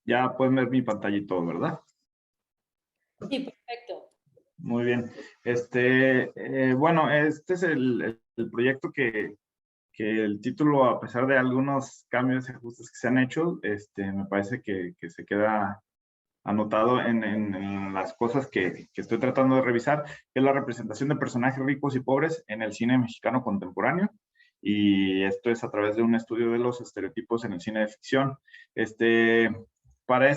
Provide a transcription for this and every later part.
Ya pueden ver mi pantalla y todo, ¿verdad? Sí, perfecto. Muy bien. Bueno, este es el proyecto que el título, a pesar de algunos cambios y ajustes que se han hecho, me parece que se queda anotado en las cosas que estoy tratando de revisar, que es la representación de personajes ricos y pobres en el cine mexicano contemporáneo. Y esto es a través de un estudio de los estereotipos en el cine de ficción. Para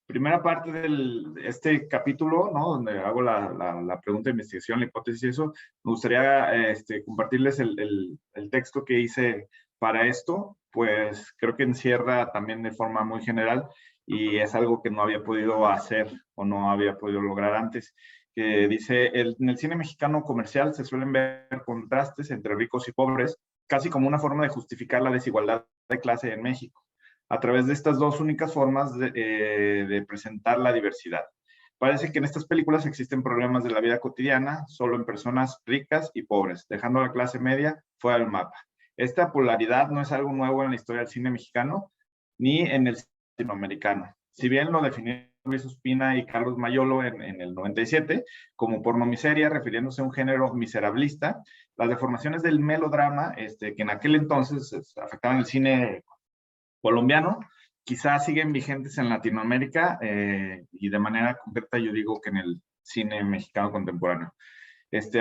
primera parte de este capítulo, ¿no? Donde hago la pregunta de investigación, la hipótesis y eso, me gustaría compartirles el texto que hice para esto, pues creo que encierra también de forma muy general y es algo que no había podido hacer o no había podido lograr antes, que dice, en el cine mexicano comercial se suelen ver contrastes entre ricos y pobres, casi como una forma de justificar la desigualdad de clase en México a través de estas dos únicas formas de presentar la diversidad. Parece que en estas películas existen problemas de la vida cotidiana solo en personas ricas y pobres, dejando a la clase media fuera del mapa. Esta polaridad no es algo nuevo en la historia del cine mexicano ni en el cine latinoamericano. Si bien lo definieron Luis Ospina y Carlos Mayolo en el 97 como pornomiseria, refiriéndose a un género miserablista, las deformaciones del melodrama, que en aquel entonces afectaban el cine colombiano, quizás siguen vigentes en Latinoamérica y de manera concreta yo digo que en el cine mexicano contemporáneo.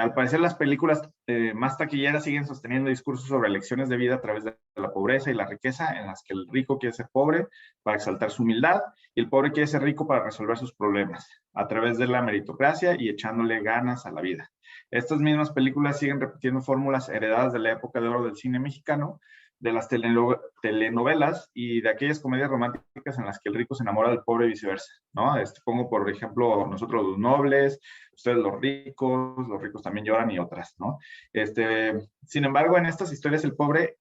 Al parecer las películas más taquilleras siguen sosteniendo discursos sobre lecciones de vida a través de la pobreza y la riqueza, en las que el rico quiere ser pobre para exaltar su humildad y el pobre quiere ser rico para resolver sus problemas, a través de la meritocracia y echándole ganas a la vida. Estas mismas películas siguen repitiendo fórmulas heredadas de la época de oro del cine mexicano, de las telenovelas y de aquellas comedias románticas en las que el rico se enamora del pobre y viceversa, ¿no? Pongo, por ejemplo, Nosotros los Nobles, Ustedes los ricos también lloran y otras, ¿no? Sin embargo, en estas historias el pobre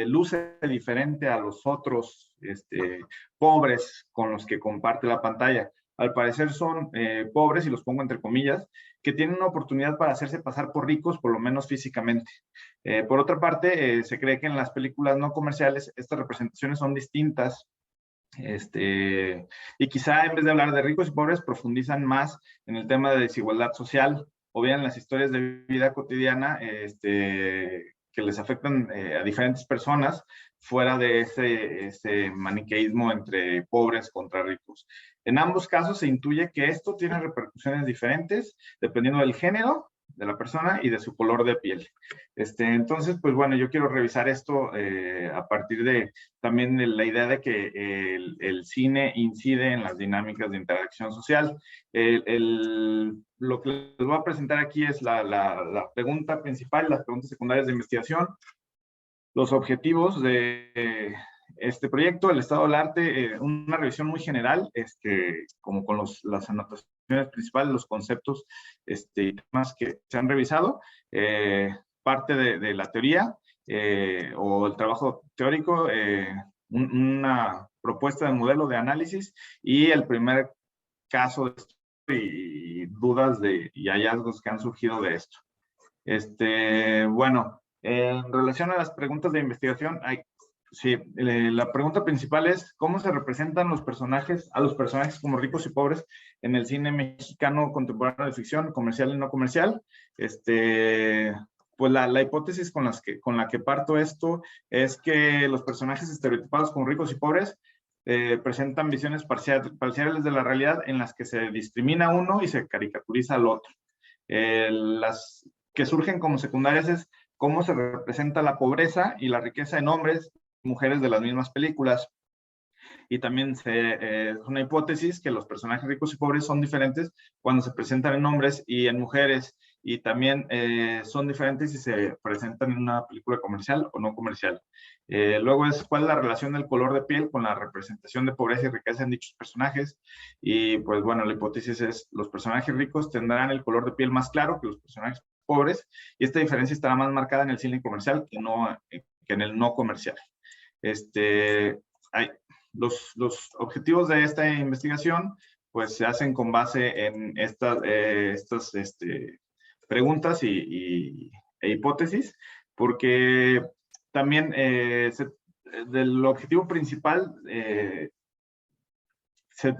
luce diferente a los otros pobres con los que comparte la pantalla. Al parecer son pobres, y los pongo entre comillas, que tienen una oportunidad para hacerse pasar por ricos, por lo menos físicamente. Por otra parte, se cree que en las películas no comerciales estas representaciones son distintas y quizá en vez de hablar de ricos y pobres, profundizan más en el tema de desigualdad social o bien en las historias de vida cotidiana que les afectan a diferentes personas fuera de ese maniqueísmo entre pobres contra ricos. En ambos casos se intuye que esto tiene repercusiones diferentes dependiendo del género de la persona y de su color de piel. Entonces, pues bueno, yo quiero revisar esto a partir de también la idea de que el cine incide en las dinámicas de interacción social. Lo que les voy a presentar aquí es la pregunta principal, las preguntas secundarias de investigación, los objetivos de este proyecto, el estado del arte, una revisión muy general, como con las anotaciones principales, los conceptos temas que se han revisado, parte de la teoría o el trabajo teórico, una propuesta de modelo de análisis y el primer caso de esto y dudas y hallazgos que han surgido de esto. Bueno, en relación a las preguntas de investigación, sí, la pregunta principal es ¿cómo se representan a los personajes como ricos y pobres en el cine mexicano contemporáneo de ficción, comercial y no comercial? Pues la hipótesis con la que parto esto es que los personajes estereotipados como ricos y pobres presentan visiones parciales de la realidad en las que se discrimina a uno y se caricaturiza al otro. Las que surgen como secundarias es cómo se representa la pobreza y la riqueza en hombres y mujeres de las mismas películas. Y también es una hipótesis que los personajes ricos y pobres son diferentes cuando se presentan en hombres y en mujeres, y también son diferentes si se presentan en una película comercial o no comercial. Luego es cuál es la relación del color de piel con la representación de pobreza y riqueza en dichos personajes. Y pues bueno, la hipótesis es los personajes ricos tendrán el color de piel más claro que los personajes pobres, y esta diferencia estará más marcada en el cine comercial que en el no comercial. Hay, los objetivos de esta investigación pues se hacen con base en estas preguntas e hipótesis, porque también del objetivo principal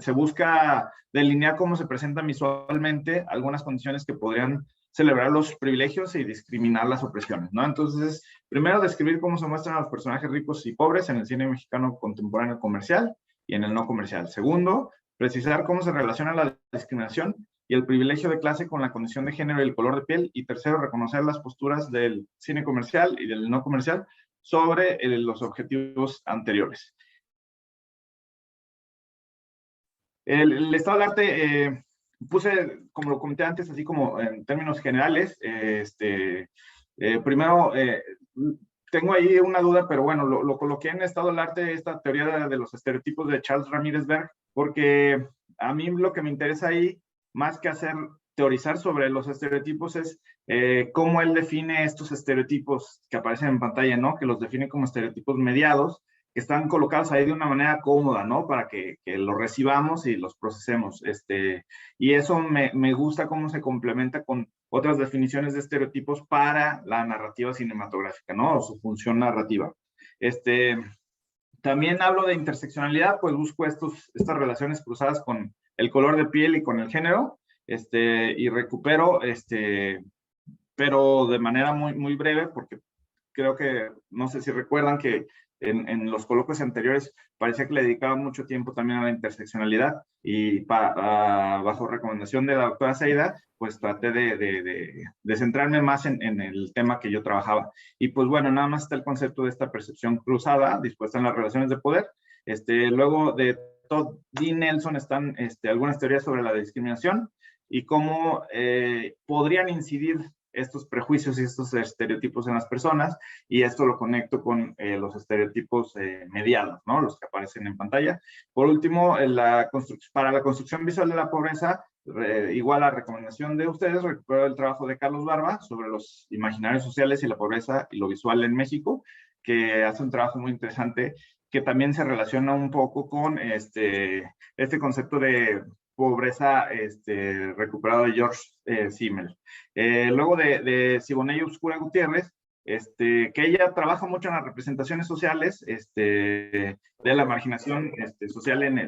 se busca delinear cómo se presentan visualmente algunas condiciones que podrían celebrar los privilegios y discriminar las opresiones, ¿no? Entonces, primero describir cómo se muestran los personajes ricos y pobres en el cine mexicano contemporáneo comercial y en el no comercial. Segundo, precisar cómo se relaciona la discriminación y el privilegio de clase con la condición de género y el color de piel. Y tercero, reconocer las posturas del cine comercial y del no comercial sobre los objetivos anteriores. El estado del arte, puse, como lo comenté antes, así como en términos generales, primero, tengo ahí una duda, pero bueno, lo coloqué en estado del arte, esta teoría de los estereotipos de Charles Ramírez Berg, porque a mí lo que me interesa ahí, más que teorizar sobre los estereotipos, es cómo él define estos estereotipos que aparecen en pantalla, ¿no? Que los define como estereotipos mediados, que están colocados ahí de una manera cómoda, ¿no? Para que los recibamos y los procesemos. Y eso me gusta cómo se complementa con otras definiciones de estereotipos para la narrativa cinematográfica, ¿no? O su función narrativa. También hablo de interseccionalidad, pues busco estas relaciones cruzadas con el color de piel y con el género, y recupero, pero de manera muy, muy breve, porque creo que, no sé si recuerdan que en los coloquios anteriores parecía que le dedicaba mucho tiempo también a la interseccionalidad y bajo recomendación de la doctora Seida, pues traté de centrarme más en el tema que yo trabajaba. Y pues bueno, nada más está el concepto de esta percepción cruzada dispuesta en las relaciones de poder. Luego de Todd D. Nelson están algunas teorías sobre la discriminación y cómo podrían incidir estos prejuicios y estos estereotipos en las personas, y esto lo conecto con los estereotipos mediados, ¿no? Los que aparecen en pantalla. Por último, para la construcción visual de la pobreza, igual a recomendación de ustedes, recupero el trabajo de Carlos Barba sobre los imaginarios sociales y la pobreza y lo visual en México, que hace un trabajo muy interesante que también se relaciona un poco con este concepto de pobreza recuperado de George Simmel. Luego de Siboney Obscura Gutiérrez, que ella trabaja mucho en las representaciones sociales de la marginación social en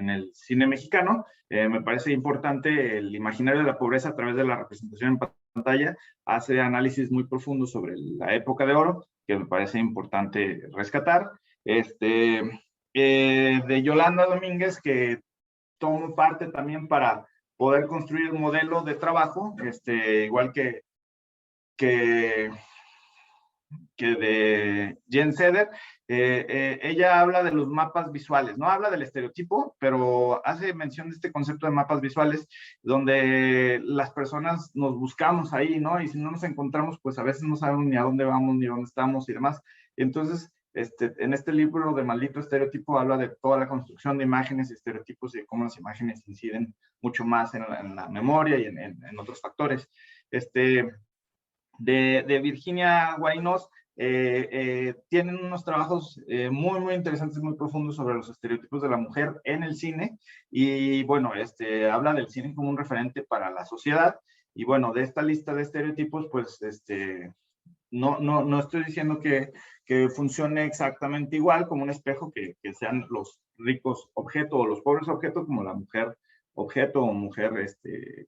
el cine mexicano. Me parece importante el imaginario de la pobreza a través de la representación en pantalla. Hace análisis muy profundos sobre la época de oro, que me parece importante rescatar. De Yolanda Domínguez, que tomo parte también para poder construir un modelo de trabajo, igual que de Jen Seder. Ella habla de los mapas visuales, no habla del estereotipo, pero hace mención de este concepto de mapas visuales, donde las personas nos buscamos ahí, ¿no? Y si no nos encontramos, pues a veces no sabemos ni a dónde vamos, ni dónde estamos y demás. Entonces, en este libro de Maldito Estereotipo habla de toda la construcción de imágenes y estereotipos y de cómo las imágenes inciden mucho más en la memoria y en otros factores. De Virginia Guainos, tienen unos trabajos muy, muy interesantes, muy profundos sobre los estereotipos de la mujer en el cine, y bueno, habla del cine como un referente para la sociedad, y bueno, de esta lista de estereotipos, pues no estoy diciendo que funcione exactamente igual como un espejo, que sean los ricos objeto o los pobres objeto, como la mujer objeto o mujer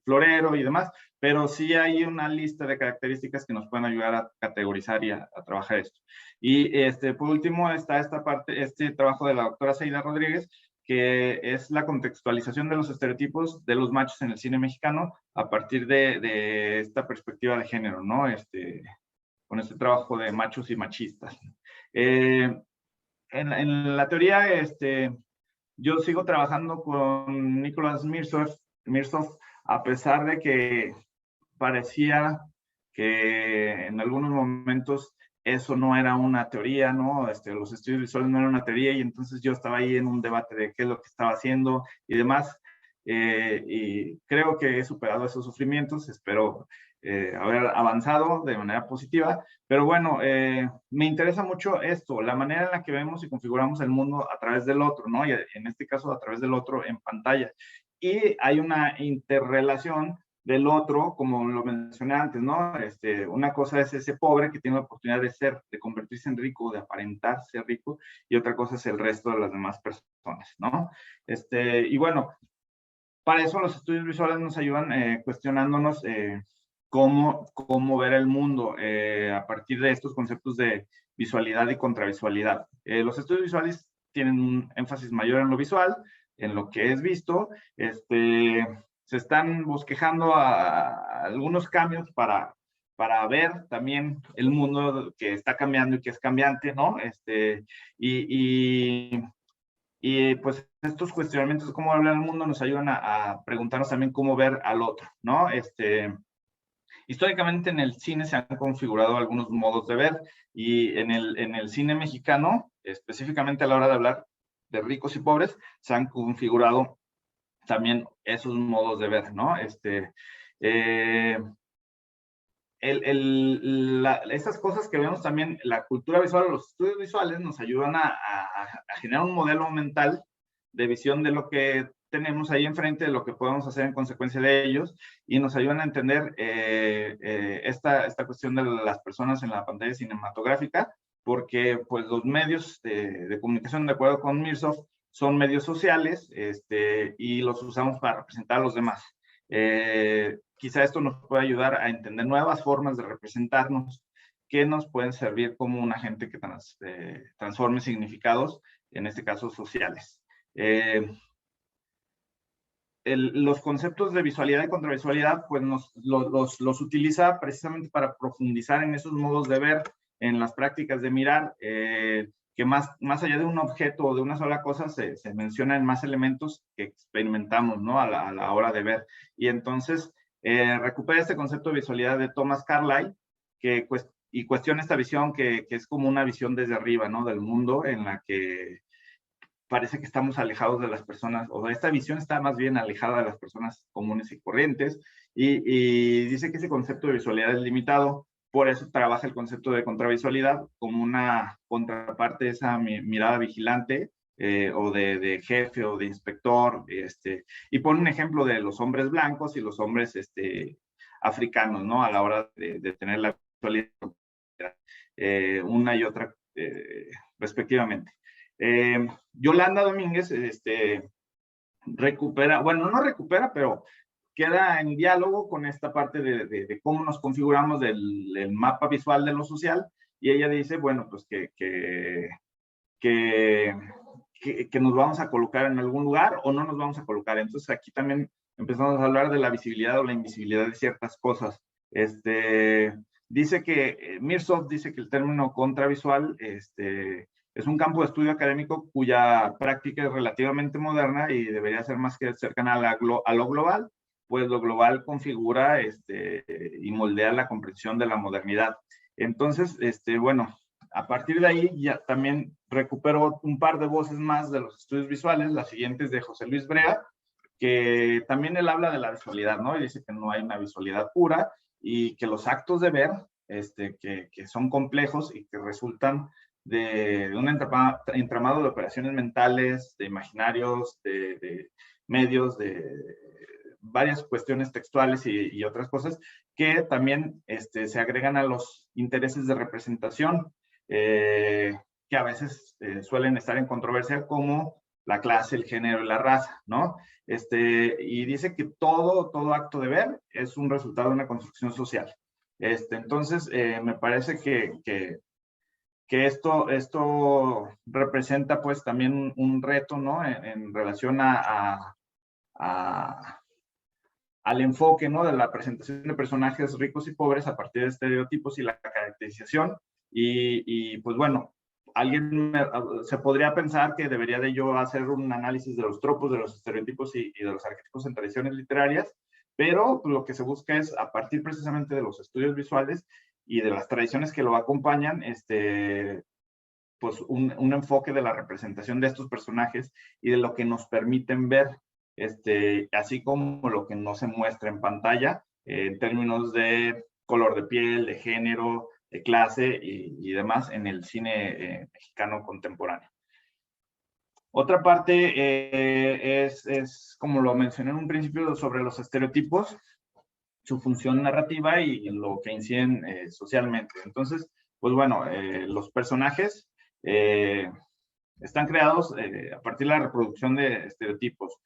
florero y demás, pero sí hay una lista de características que nos pueden ayudar a categorizar y a trabajar esto. Y por último está esta parte, trabajo de la doctora Seida Rodríguez, que es la contextualización de los estereotipos de los machos en el cine mexicano a partir de esta perspectiva de género, ¿no? Con este trabajo de machos y machistas. En la teoría, yo sigo trabajando con Nicholas Mirzoff, a pesar de que parecía que en algunos momentos eso no era una teoría, ¿no? Los estudios visuales no eran una teoría, y entonces yo estaba ahí en un debate de qué es lo que estaba haciendo y demás, y creo que he superado esos sufrimientos, espero haber avanzado de manera positiva, pero bueno, me interesa mucho esto, la manera en la que vemos y configuramos el mundo a través del otro, ¿no? Y en este caso a través del otro en pantalla. Y hay una interrelación del otro, como lo mencioné antes, ¿no? Una cosa es ese pobre que tiene la oportunidad de ser, de convertirse en rico, de aparentar ser rico, y otra cosa es el resto de las demás personas, ¿no? Y bueno, para eso los estudios visuales nos ayudan cuestionándonos cómo ver el mundo a partir de estos conceptos de visualidad y contravisualidad. Los estudios visuales tienen un énfasis mayor en lo visual, en lo que es visto. Se están bosquejando a algunos cambios para ver también el mundo que está cambiando y que es cambiante, ¿no? Y, y pues estos cuestionamientos de cómo hablar el mundo nos ayudan a preguntarnos también cómo ver al otro, ¿no? Históricamente en el cine se han configurado algunos modos de ver y en el cine mexicano, específicamente a la hora de hablar de ricos y pobres, se han configurado también esos modos de ver, ¿no? Eh, estas cosas que vemos también, la cultura visual, los estudios visuales nos ayudan a generar un modelo mental de visión de lo que tenemos ahí enfrente, de lo que podemos hacer en consecuencia de ellos, y nos ayudan a entender esta cuestión de las personas en la pantalla cinematográfica, porque pues los medios de comunicación, de acuerdo con Mirzoff, son medios sociales y los usamos para representar a los demás. Quizá esto nos puede ayudar a entender nuevas formas de representarnos que nos pueden servir como un agente que transforme significados, en este caso sociales. Los conceptos de visualidad y contravisualidad, pues los utiliza precisamente para profundizar en esos modos de ver, en las prácticas de mirar, que más allá de un objeto o de una sola cosa, se mencionan más elementos que experimentamos, ¿no? A la hora de ver. Y entonces, recupera este concepto de visualidad de Thomas Carlyle, y cuestiona esta visión que es como una visión desde arriba, ¿no? Del mundo, en la que parece que estamos alejados de las personas, o esta visión está más bien alejada de las personas comunes y corrientes, y dice que ese concepto de visualidad es limitado, por eso trabaja el concepto de contravisualidad como una contraparte de esa mirada vigilante, o de jefe o de inspector, y pone un ejemplo de los hombres blancos y los hombres africanos, ¿no? A la hora de tener la visualidad, una y otra respectivamente. Yolanda Domínguez recupera, bueno, no recupera, pero queda en diálogo con esta parte de cómo nos configuramos del mapa visual de lo social, y ella dice, bueno, pues que nos vamos a colocar en algún lugar o no nos vamos a colocar. Entonces aquí también empezamos a hablar de la visibilidad o la invisibilidad de ciertas cosas. Dice que, Mirzoff dice que el término contravisual es un campo de estudio académico cuya práctica es relativamente moderna y debería ser más que cercana a lo global, pues lo global configura y moldea la comprensión de la modernidad. Entonces, bueno, a partir de ahí ya también recupero un par de voces más de los estudios visuales, las siguientes de José Luis Brea, que también él habla de la visualidad, ¿no? Y dice que no hay una visualidad pura y que los actos de ver, que son complejos y que resultan de un entramado de operaciones mentales, de imaginarios, de medios, de varias cuestiones textuales y otras cosas que también se agregan a los intereses de representación, que a veces suelen estar en controversia, como la clase, el género y la raza, ¿no? Y dice que todo acto de ver es un resultado de una construcción social. Entonces, me parece que esto representa pues también un reto, ¿no? En relación al enfoque, ¿no? De la presentación de personajes ricos y pobres a partir de estereotipos y la caracterización. Y pues bueno, se podría pensar que debería de yo hacer un análisis de los tropos, de los estereotipos y de los arquetipos en tradiciones literarias, pero pues, lo que se busca es, a partir precisamente de los estudios visuales y de las tradiciones que lo acompañan, pues un enfoque de la representación de estos personajes y de lo que nos permiten ver, así como lo que no se muestra en pantalla, en términos de color de piel, de género, de clase y demás en el cine mexicano contemporáneo. Otra parte es, como lo mencioné en un principio, sobre los estereotipos. su función narrativa y lo que inciden socialmente. Entonces, pues bueno, los personajes están creados a partir de la reproducción de estereotipos.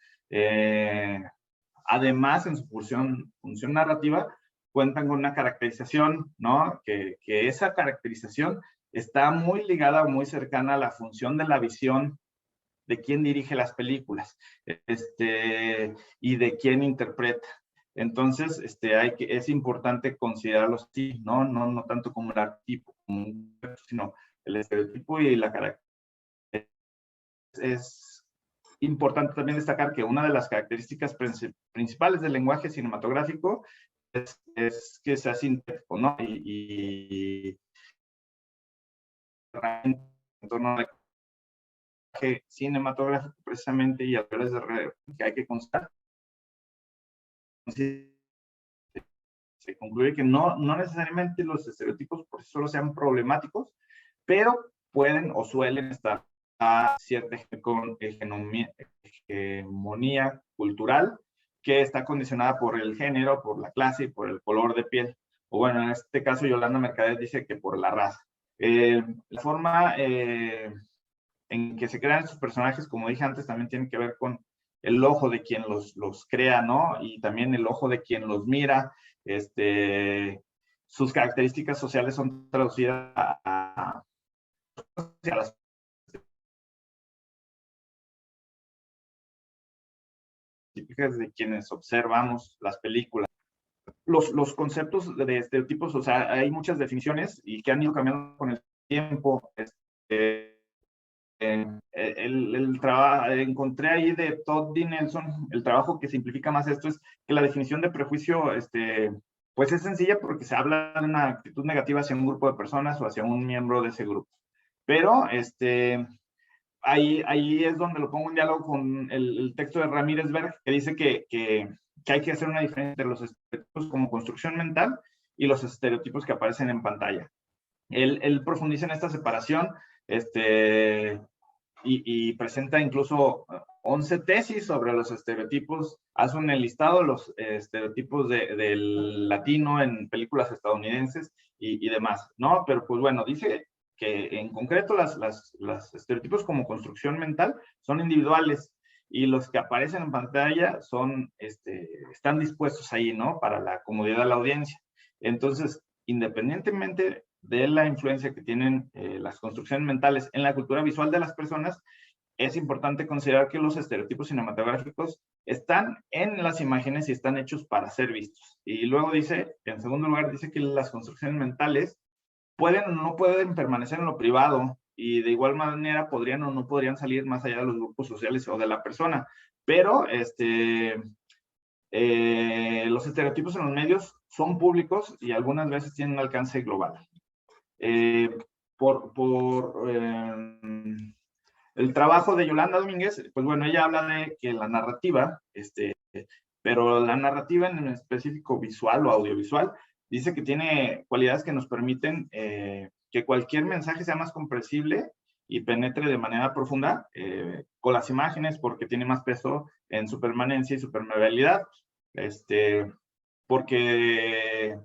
Además, en su función narrativa, cuentan con una caracterización, ¿no? Que esa caracterización está muy ligada o muy cercana a la función de la visión de quién dirige las películas y de quién interpreta. Entonces, es importante considerarlo así, ¿no? No tanto como el arquetipo, sino el estereotipo y la característica. Es importante también destacar que una de las características principales del lenguaje cinematográfico es que sea sintético, ¿no? Y en torno al lenguaje cinematográfico precisamente y a través de redes que hay que constar. Se concluye que no necesariamente los estereotipos por sí solos sean problemáticos, pero pueden o suelen estar a cierta hegemonía cultural que está condicionada por el género, por la clase y por el color de piel. O bueno, en este caso Yolanda Mercader dice que por la raza. La forma en que se crean estos personajes, como dije antes, también tiene que ver con el ojo de quien los crea, ¿no? Y también el ojo de quien los mira. Sus características sociales son traducidas a las típicas de quienes observamos las películas. Los conceptos de estereotipos, o sea, hay muchas definiciones y que han ido cambiando con el tiempo. Encontré ahí de Todd D. Nelson, el trabajo que simplifica más esto es que la definición de prejuicio, pues es sencilla porque se habla de una actitud negativa hacia un grupo de personas o hacia un miembro de ese grupo. Pero, ahí es donde lo pongo en diálogo con el texto de Ramírez Berg, que dice que hay que hacer una diferencia entre los estereotipos como construcción mental y los estereotipos que aparecen en pantalla. Él profundiza en esta separación, y presenta incluso 11 tesis sobre los estereotipos, hace un listado de los estereotipos del latino en películas estadounidenses y demás, ¿no? Pero pues bueno, dice que en concreto las estereotipos como construcción mental son individuales y los que aparecen en pantalla están dispuestos ahí, ¿no? Para la comodidad de la audiencia. Entonces, independientemente de la influencia que tienen las construcciones mentales en la cultura visual de las personas, es importante considerar que los estereotipos cinematográficos están en las imágenes y están hechos para ser vistos. Y luego dice, en segundo lugar, dice que las construcciones mentales pueden o no pueden permanecer en lo privado y de igual manera podrían o no podrían salir más allá de los grupos sociales o de la persona. Pero los estereotipos en los medios son públicos y algunas veces tienen un alcance global. El trabajo de Yolanda Domínguez, pues bueno, ella habla de que la narrativa, pero la narrativa en específico visual o audiovisual, dice que tiene cualidades que nos permiten que cualquier mensaje sea más comprensible y penetre de manera profunda con las imágenes, porque tiene más peso en su permanencia y su permeabilidad, porque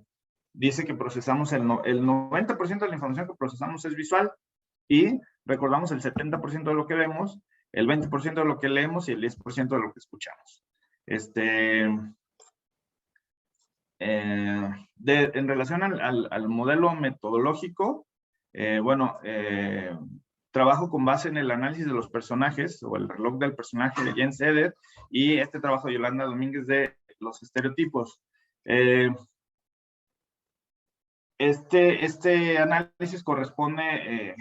dice que procesamos el 90% de la información que procesamos es visual y recordamos el 70% de lo que vemos, el 20% de lo que leemos y el 10% de lo que escuchamos. En relación al modelo metodológico, trabajo con base en el análisis de los personajes o el reloj del personaje de Jens Eder y este trabajo de Yolanda Domínguez de los estereotipos. Este análisis corresponde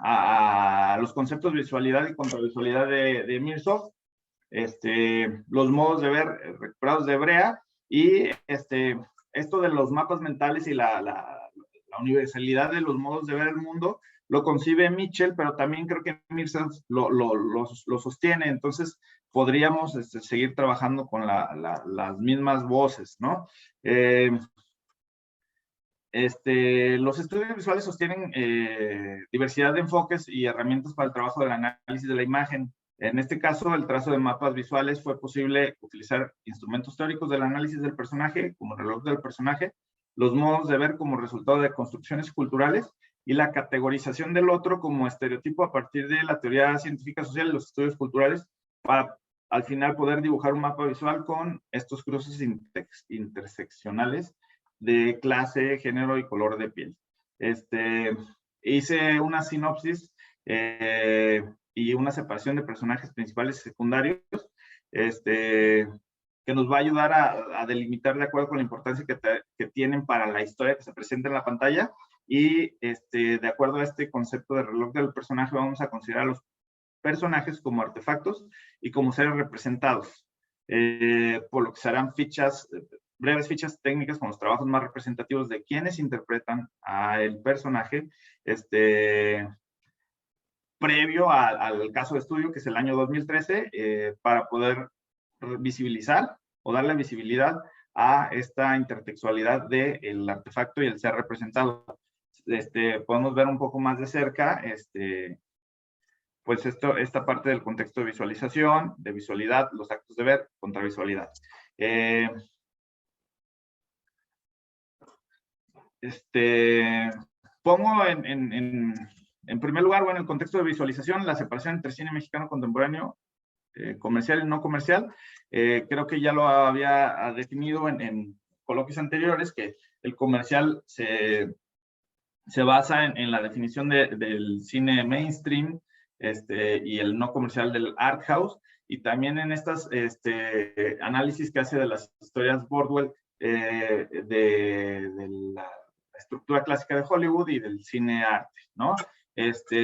a los conceptos de visualidad y contravisualidad de Mirzow, los modos de ver recuperados de Brea y esto de los mapas mentales y la universalidad de los modos de ver el mundo lo concibe Mitchell, pero también creo que Mirzow lo sostiene, entonces podríamos seguir trabajando con las mismas voces, ¿no? Los estudios visuales sostienen diversidad de enfoques y herramientas para el trabajo del análisis de la imagen. En este caso, el trazo de mapas visuales fue posible utilizar instrumentos teóricos del análisis del personaje, como el reloj del personaje, los modos de ver como resultado de construcciones culturales y la categorización del otro como estereotipo a partir de la teoría científica social y los estudios culturales para al final poder dibujar un mapa visual con estos cruces interseccionales de clase, género y color de piel. Hice una sinopsis y una separación de personajes principales y secundarios, que nos va a ayudar a delimitar de acuerdo con la importancia que tienen para la historia que se presenta en la pantalla. Y de acuerdo a este concepto de reloj del personaje, vamos a considerar a los personajes como artefactos y como seres representados, por lo que serán fichas, breves fichas técnicas con los trabajos más representativos de quienes interpretan al personaje, previo al caso de estudio, que es el año 2013, para poder visibilizar o darle visibilidad a esta intertextualidad del artefacto y el ser representado. Podemos ver un poco más de cerca, pues esta parte del contexto de visualización, de visualidad, los actos de ver, contravisualidad. Pongo en primer lugar, bueno, el contexto de visualización, la separación entre cine mexicano contemporáneo, comercial y no comercial. Creo que ya lo había definido en coloquios anteriores, que el comercial se basa en la definición del cine mainstream, y el no comercial del art house, y también en estas análisis que hace de las historias Bordwell, de la estructura clásica de Hollywood y del cine arte, ¿no?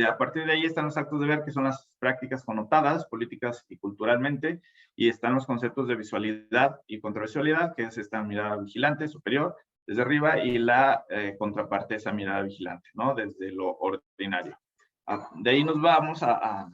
A partir de ahí están los actos de ver, que son las prácticas connotadas, políticas y culturalmente, y están los conceptos de visualidad y contravisualidad, que es esta mirada vigilante, superior, desde arriba, y la contraparte de esa mirada vigilante, ¿no? Desde lo ordinario. De ahí nos vamos al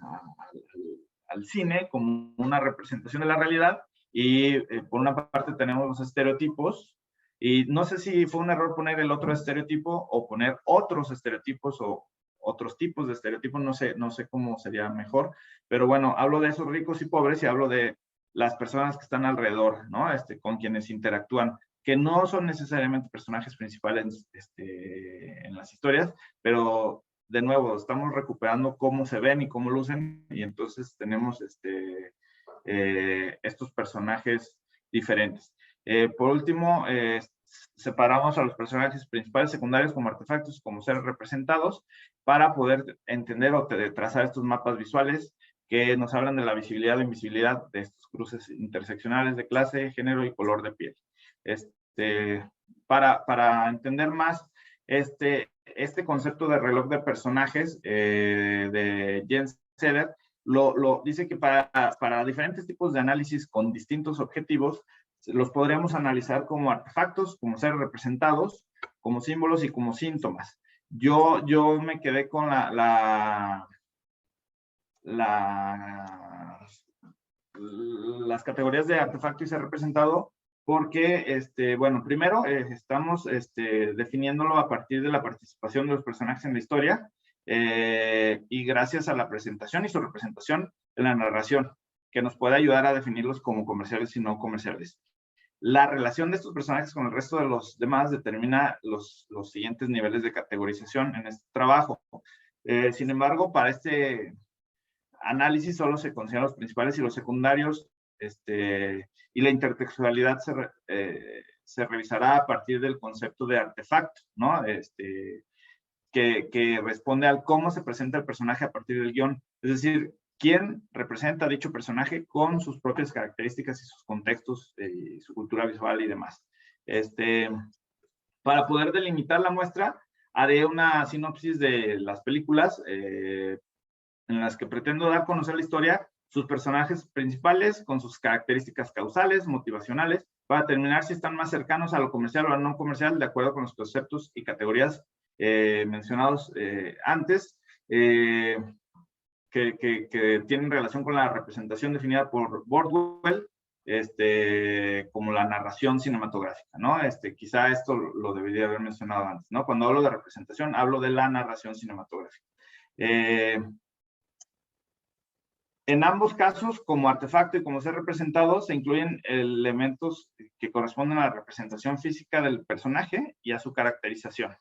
cine como una representación de la realidad, y por una parte tenemos los estereotipos, y no sé si fue un error poner el otro estereotipo o poner otros estereotipos o otros tipos de estereotipos, no sé cómo sería mejor, pero bueno, hablo de esos ricos y pobres y hablo de las personas que están alrededor, ¿no? Con quienes interactúan, que no son necesariamente personajes principales en las historias, pero de nuevo, estamos recuperando cómo se ven y cómo lucen, y entonces tenemos estos personajes diferentes. Por último, separamos a los personajes principales, secundarios, como artefactos, como seres representados, para poder entender o trazar estos mapas visuales que nos hablan de la visibilidad o invisibilidad de estos cruces interseccionales de clase, género y color de piel. Para entender más este concepto de reloj de personajes de Jens Seder, dice que para diferentes tipos de análisis con distintos objetivos, los podríamos analizar como artefactos, como seres representados, como símbolos y como síntomas. Yo me quedé con las categorías de artefacto y ser representado, porque, bueno, primero estamos definiéndolo a partir de la participación de los personajes en la historia, y gracias a la presentación y su representación en la narración, que nos puede ayudar a definirlos como comerciales y no comerciales. La relación de estos personajes con el resto de los demás determina los siguientes niveles de categorización en este trabajo. Sin embargo, para este análisis solo se consideran los principales y los secundarios, y la intertextualidad se revisará a partir del concepto de artefacto, ¿no? Que responde al cómo se presenta el personaje a partir del guión, es decir, quién representa a dicho personaje con sus propias características y sus contextos, su cultura visual y demás. Para poder delimitar la muestra, haré una sinopsis de las películas en las que pretendo dar a conocer la historia, sus personajes principales con sus características causales, motivacionales, para determinar si están más cercanos a lo comercial o a lo no comercial, de acuerdo con los conceptos y categorías mencionados antes, que tienen relación con la representación definida por Bordwell, como la narración cinematográfica, ¿no? Quizá esto lo debería haber mencionado antes, ¿no? Cuando hablo de representación, hablo de la narración cinematográfica. En ambos casos, como artefacto y como ser representado, se incluyen elementos que corresponden a la representación física del personaje y a su caracterización.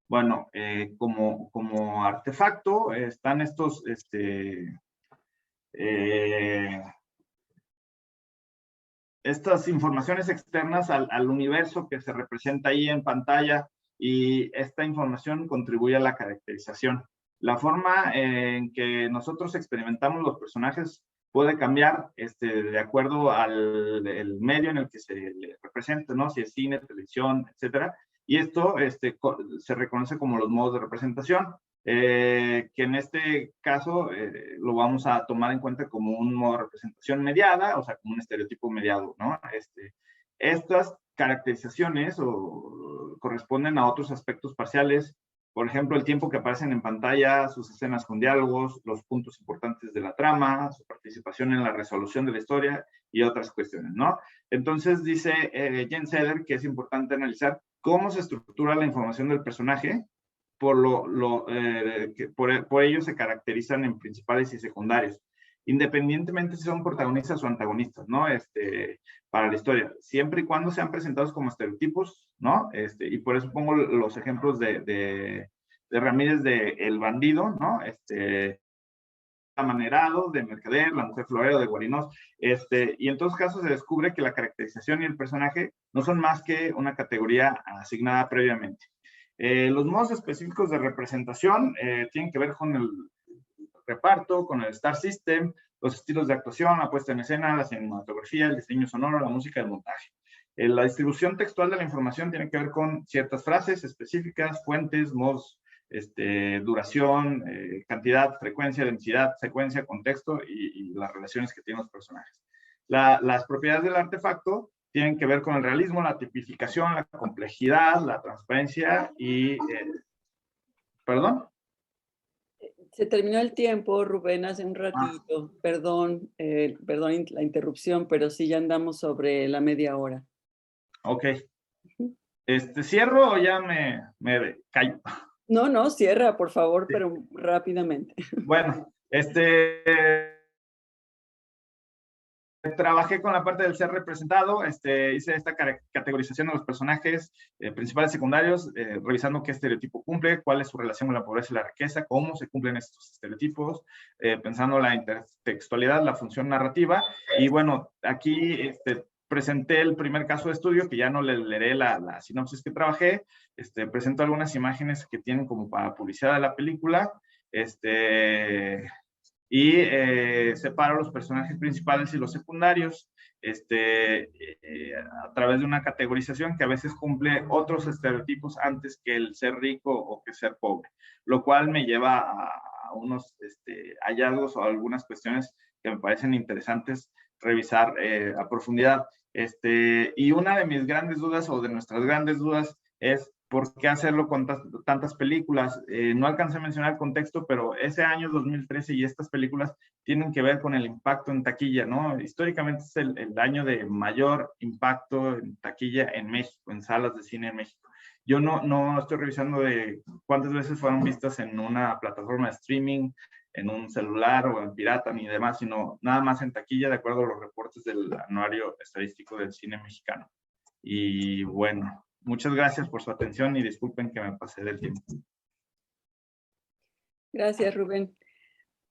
Como artefacto están estas informaciones externas al universo que se representa ahí en pantalla, y esta información contribuye a la caracterización. La forma en que nosotros experimentamos los personajes puede cambiar de acuerdo al el medio en el que se le representa, ¿no? Si es cine, televisión, etcétera. Y esto se reconoce como los modos de representación, que en este caso lo vamos a tomar en cuenta como un modo de representación mediada, o sea, como un estereotipo mediado, ¿no? Estas caracterizaciones corresponden a otros aspectos parciales, por ejemplo, el tiempo que aparecen en pantalla, sus escenas con diálogos, los puntos importantes de la trama, su participación en la resolución de la historia y otras cuestiones, ¿no? Entonces dice Jane Seder que es importante analizar cómo se estructura la información del personaje, por ello se caracterizan en principales y secundarios, independientemente si son protagonistas o antagonistas, ¿no? Para la historia, siempre y cuando sean presentados como estereotipos, ¿no? Y por eso pongo los ejemplos de Ramírez de El Bandido, ¿no? Amanerado, de Mercader, La Mujer Florero, de Guarinos, y en todos casos se descubre que la caracterización y el personaje no son más que una categoría asignada previamente. Los modos específicos de representación tienen que ver con el reparto, con el Star System, los estilos de actuación, la puesta en escena, la cinematografía, el diseño sonoro, la música y el montaje. La distribución textual de la información tiene que ver con ciertas frases específicas, fuentes, modos, duración, cantidad, frecuencia, densidad, secuencia, contexto y las relaciones que tienen los personajes. Las propiedades del artefacto tienen que ver con el realismo, la tipificación, la complejidad, la transparencia y... ¿Perdón? Se terminó el tiempo, Rubén, hace un ratito. Perdón, perdón la interrupción, pero sí ya andamos sobre la media hora. Ok. ¿Cierro o ya me callo? No, no, cierra, por favor, sí, pero rápidamente. Bueno, trabajé con la parte del ser representado, hice esta categorización de los personajes principales y secundarios, revisando qué estereotipo cumple, cuál es su relación con la pobreza y la riqueza, cómo se cumplen estos estereotipos, pensando la intertextualidad, la función narrativa, y bueno, aquí presenté el primer caso de estudio, que ya no le leeré la sinopsis que trabajé, presento algunas imágenes que tienen como para publicidad de la película, y separo los personajes principales y los secundarios a través de una categorización que a veces cumple otros estereotipos antes que el ser rico o que ser pobre, lo cual me lleva a unos hallazgos o algunas cuestiones que me parecen interesantes revisar a profundidad. Y una de mis grandes dudas o de nuestras grandes dudas es ¿por qué hacerlo con tantas películas? No alcancé a mencionar el contexto, pero ese año 2013 y estas películas tienen que ver con el impacto en taquilla, ¿no? Históricamente es el año de mayor impacto en taquilla en México, en salas de cine en México. Yo no estoy revisando de cuántas veces fueron vistas en una plataforma de streaming, en un celular o en pirata ni demás, sino nada más en taquilla, de acuerdo a los reportes del Anuario Estadístico del Cine Mexicano. Y bueno, muchas gracias por su atención y disculpen que me pasé del tiempo. Gracias, Rubén.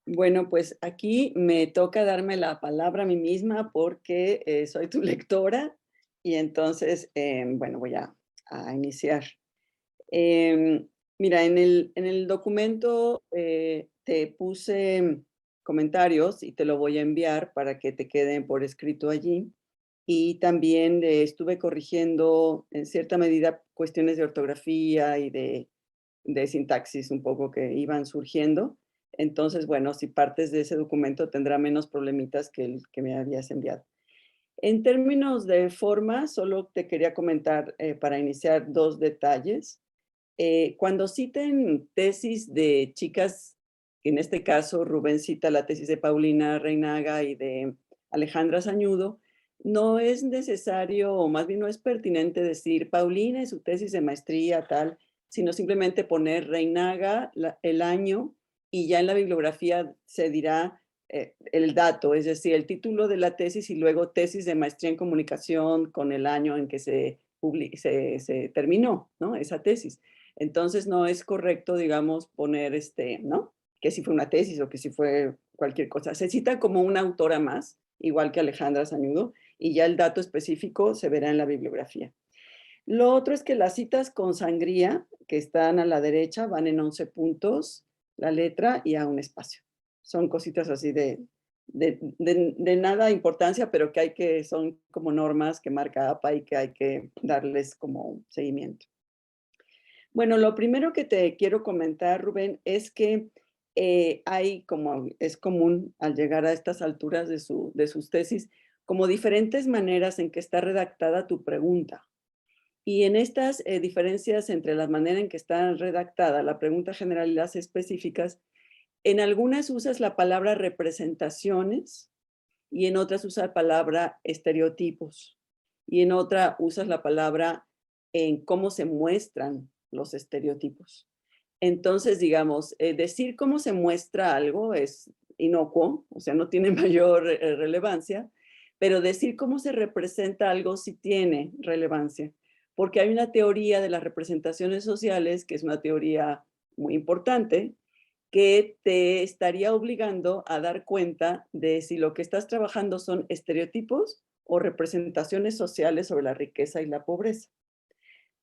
Bueno, pues aquí me toca darme la palabra a mí misma porque soy tu lectora y entonces, bueno, voy a iniciar. Mira, en el documento te puse comentarios y te lo voy a enviar para que te queden por escrito allí. Y también estuve corrigiendo en cierta medida cuestiones de ortografía y de sintaxis un poco que iban surgiendo. Entonces, bueno, si partes de ese documento tendrá menos problemitas que el que me habías enviado. En términos de forma, solo te quería comentar para iniciar dos detalles. Cuando citen tesis de chicas, en este caso Rubén cita la tesis de Paulina Reinaga y de Alejandra Sañudo, no es necesario, o más bien no es pertinente decir Paulina y su tesis de maestría tal, sino simplemente poner Reinaga, el año y ya en la bibliografía se dirá el dato, es decir, el título de la tesis y luego tesis de maestría en comunicación con el año en que se terminó, ¿no? Esa tesis. Entonces no es correcto, digamos, poner ¿no? Que si fue una tesis o que si fue cualquier cosa. Se cita como una autora más, igual que Alejandra Sañudo, y ya el dato específico se verá en la bibliografía. Lo otro es que las citas con sangría, que están a la derecha, van en 11 puntos, la letra y a un espacio. Son cositas así de nada importancia, pero son como normas que marca APA y que hay que darles como seguimiento. Bueno, lo primero que te quiero comentar, Rubén, es que hay, como es común al llegar a estas alturas de sus tesis, como diferentes maneras en que está redactada tu pregunta. Y en estas diferencias entre la manera en que está redactada la pregunta general y las específicas, en algunas usas la palabra representaciones y en otras usas la palabra estereotipos y en otra usas la palabra en cómo se muestran los estereotipos. Entonces, digamos, decir cómo se muestra algo es inocuo, o sea, no tiene mayor relevancia, pero decir cómo se representa algo sí tiene relevancia, porque hay una teoría de las representaciones sociales, que es una teoría muy importante, que te estaría obligando a dar cuenta de si lo que estás trabajando son estereotipos o representaciones sociales sobre la riqueza y la pobreza.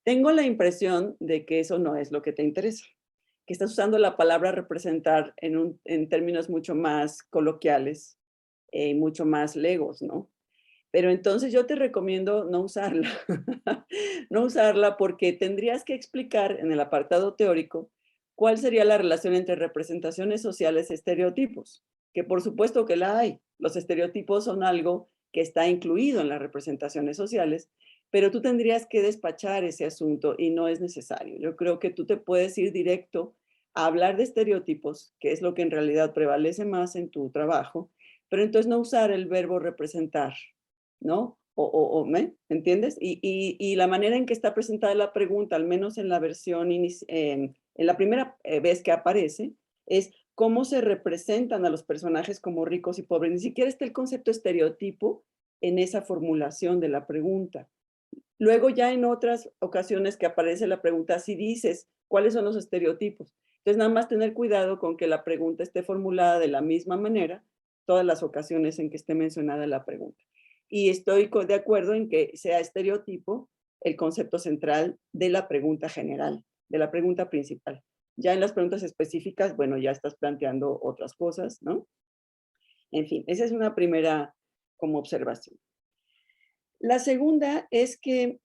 Tengo la impresión de que eso no es lo que te interesa, que estás usando la palabra representar en términos mucho más coloquiales, mucho más legos, ¿no? Pero entonces yo te recomiendo no usarla, no usarla porque tendrías que explicar en el apartado teórico cuál sería la relación entre representaciones sociales y estereotipos, que por supuesto que la hay. Los estereotipos son algo que está incluido en las representaciones sociales, pero tú tendrías que despachar ese asunto y no es necesario. Yo creo que tú te puedes ir directo a hablar de estereotipos, que es lo que en realidad prevalece más en tu trabajo, pero entonces no usar el verbo representar, ¿no? ¿Me entiendes? Y la manera en que está presentada la pregunta, al menos en la versión, en la primera vez que aparece, es cómo se representan a los personajes como ricos y pobres. Ni siquiera está el concepto estereotipo en esa formulación de la pregunta. Luego ya en otras ocasiones que aparece la pregunta, si dices cuáles son los estereotipos. Entonces nada más tener cuidado con que la pregunta esté formulada de la misma manera todas las ocasiones en que esté mencionada la pregunta. Y estoy de acuerdo en que sea estereotipo el concepto central de la pregunta general, de la pregunta principal. Ya en las preguntas específicas, bueno, ya estás planteando otras cosas, ¿no? En fin, esa es una primera como observación. La segunda es que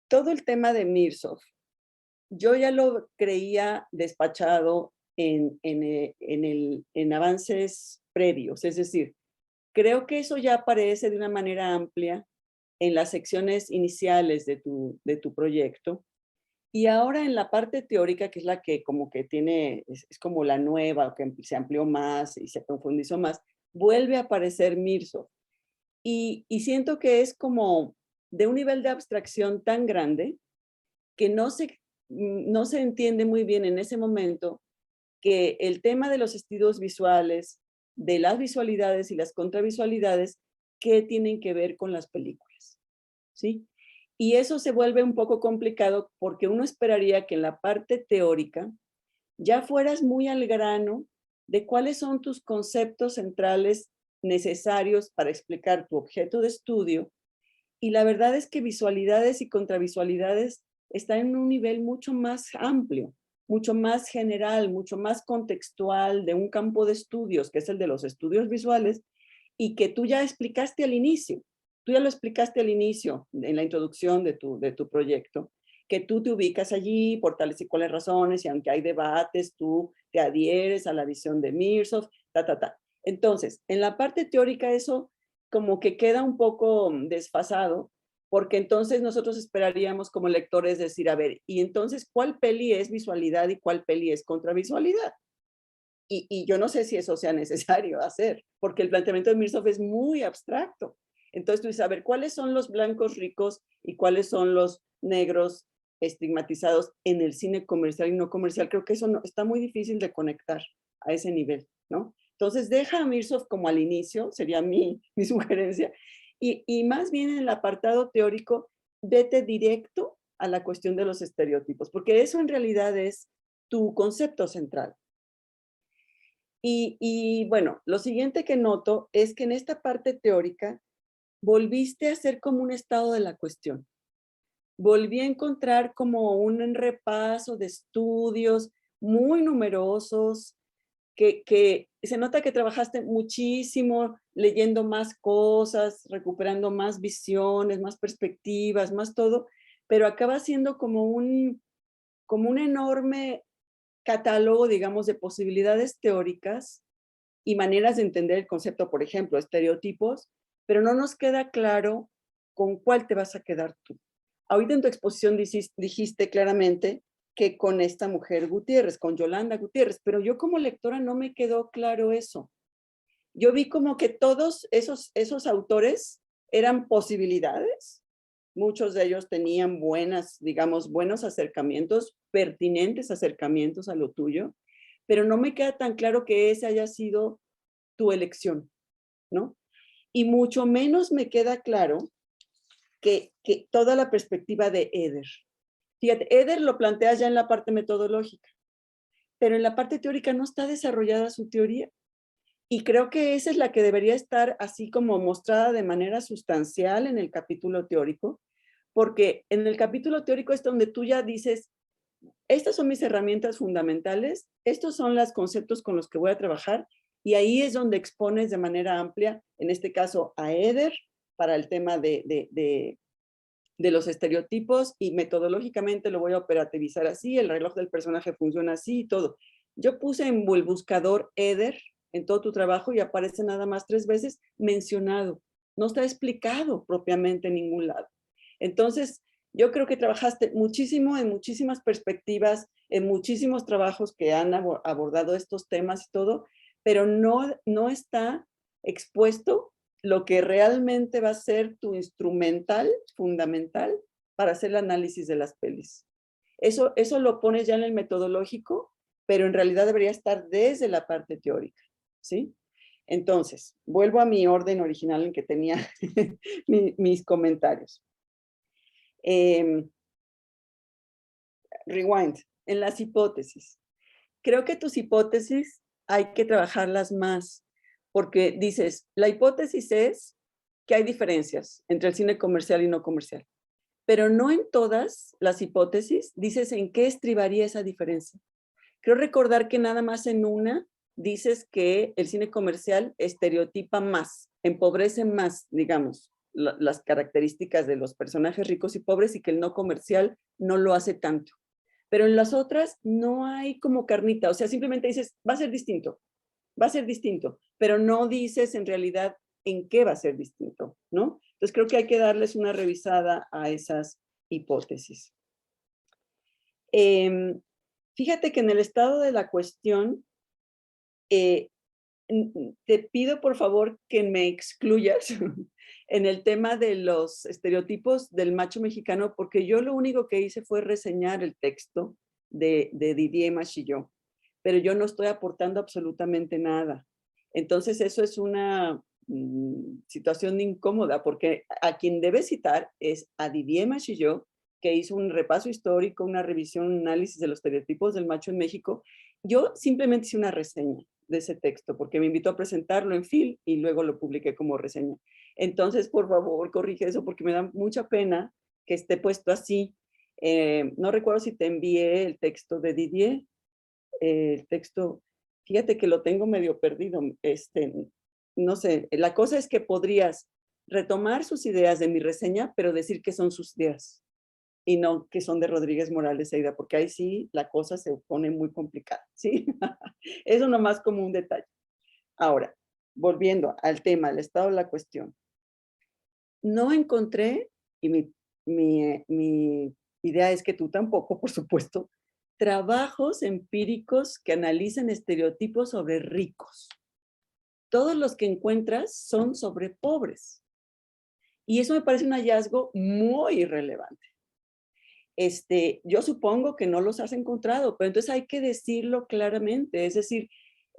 todo el tema de Mirsov, yo ya lo creía despachado en avances previos, es decir, creo que eso ya aparece de una manera amplia en las secciones iniciales de tu proyecto. Y ahora en la parte teórica, que es la que como que tiene, es como la nueva, que se amplió más y se profundizó más, vuelve a aparecer Mirsov. Y siento que es como de un nivel de abstracción tan grande que no se entiende muy bien en ese momento que el tema de los estilos visuales, de las visualidades y las contravisualidades, ¿qué tienen que ver con las películas? ¿Sí? Y eso se vuelve un poco complicado porque uno esperaría que en la parte teórica ya fueras muy al grano de cuáles son tus conceptos centrales necesarios para explicar tu objeto de estudio. Y la verdad es que visualidades y contravisualidades están en un nivel mucho más amplio, mucho más general, mucho más contextual de un campo de estudios, que es el de los estudios visuales, y que tú ya explicaste al inicio. Tú ya lo explicaste al inicio, en la introducción de tu proyecto, que tú te ubicas allí por tales y cuales razones, y aunque hay debates, tú te adhieres a la visión de Mirsov, ta, ta, ta. Entonces, en la parte teórica eso como que queda un poco desfasado, porque entonces nosotros esperaríamos como lectores decir, a ver, y entonces, ¿cuál peli es visualidad y cuál peli es contravisualidad? Y yo no sé si eso sea necesario hacer, porque el planteamiento de Mirsov es muy abstracto. Entonces tú dices, a ver, ¿cuáles son los blancos ricos y cuáles son los negros estigmatizados en el cine comercial y no comercial. Creo que eso no, está muy difícil de conectar a ese nivel, ¿no? Entonces, deja a Mirzoff como al inicio, sería mi sugerencia, y más bien en el apartado teórico, vete directo a la cuestión de los estereotipos, porque eso en realidad es tu concepto central. Y bueno, lo siguiente que noto es que en esta parte teórica volviste a hacer como un estado de la cuestión. Volví a encontrar como un repaso de estudios muy numerosos, que se nota que trabajaste muchísimo leyendo más cosas, recuperando más visiones, más perspectivas, más todo, pero acaba siendo como un enorme catálogo, digamos, de posibilidades teóricas y maneras de entender el concepto, por ejemplo, estereotipos, pero no nos queda claro con cuál te vas a quedar tú. Ahorita en tu exposición dijiste claramente que con esta mujer Gutiérrez, con Yolanda Gutiérrez, pero yo como lectora no me quedó claro eso. Yo vi como que todos esos autores eran posibilidades. Muchos de ellos tenían digamos, buenos acercamientos, pertinentes acercamientos a lo tuyo, pero no me queda tan claro que ese haya sido tu elección, ¿no? Y mucho menos me queda claro que toda la perspectiva de Eder. Fíjate, Eder lo plantea ya en la parte metodológica, pero en la parte teórica no está desarrollada su teoría. Y creo que esa es la que debería estar así como mostrada de manera sustancial en el capítulo teórico, porque en el capítulo teórico es donde tú ya dices, estas son mis herramientas fundamentales, estos son los conceptos con los que voy a trabajar, y ahí es donde expones de manera amplia, en este caso a Eder, para el tema de los estereotipos, y metodológicamente lo voy a operativizar así, el reloj del personaje funciona así y todo. Yo puse en el buscador Eder en todo tu trabajo y aparece nada más 3 veces mencionado. No está explicado propiamente en ningún lado. Entonces, yo creo que trabajaste muchísimo en muchísimas perspectivas, en muchísimos trabajos que han abordado estos temas y todo, pero no está expuesto lo que realmente va a ser tu instrumental fundamental para hacer el análisis de las pelis. Eso lo pones ya en el metodológico, pero en realidad debería estar desde la parte teórica, ¿sí? Entonces, vuelvo a mi orden original en que tenía mis comentarios. Rewind, en las hipótesis. Creo que tus hipótesis hay que trabajarlas más, porque dices, la hipótesis es que hay diferencias entre el cine comercial y no comercial, pero no en todas las hipótesis dices en qué estribaría esa diferencia. Creo recordar que nada más en una dices que el cine comercial estereotipa más, empobrece más, digamos, las características de los personajes ricos y pobres, y que el no comercial no lo hace tanto. Pero en las otras no hay como carnita, o sea, simplemente dices, va a ser distinto, pero no dices en realidad en qué va a ser distinto, ¿no? Entonces creo que hay que darles una revisada a esas hipótesis. Fíjate que en el estado de la cuestión, te pido por favor que me excluyas en el tema de los estereotipos del macho mexicano, porque yo lo único que hice fue reseñar el texto de Didier Machillot, pero yo no estoy aportando absolutamente nada. Entonces eso es una situación incómoda, porque a quien debe citar es a Didier Machillot, que hizo un repaso histórico, una revisión, un análisis de los estereotipos del macho en México. Yo simplemente hice una reseña de ese texto, porque me invitó a presentarlo en Phil y luego lo publiqué como reseña. Entonces, por favor, corrige eso, porque me da mucha pena que esté puesto así. No recuerdo si te envié el texto de Didier, el texto, fíjate que lo tengo medio perdido, no sé, la cosa es que podrías retomar sus ideas de mi reseña, pero decir que son sus ideas y no que son de Rodríguez Morales Eida, porque ahí sí la cosa se pone muy complicada, ¿sí? Eso nomás como un detalle. Ahora, volviendo al tema, al estado de la cuestión. No encontré, y mi idea es que tú tampoco, por supuesto, trabajos empíricos que analicen estereotipos sobre ricos. Todos los que encuentras son sobre pobres. Y eso me parece un hallazgo muy irrelevante. Yo supongo que no los has encontrado, pero entonces hay que decirlo claramente. Es decir,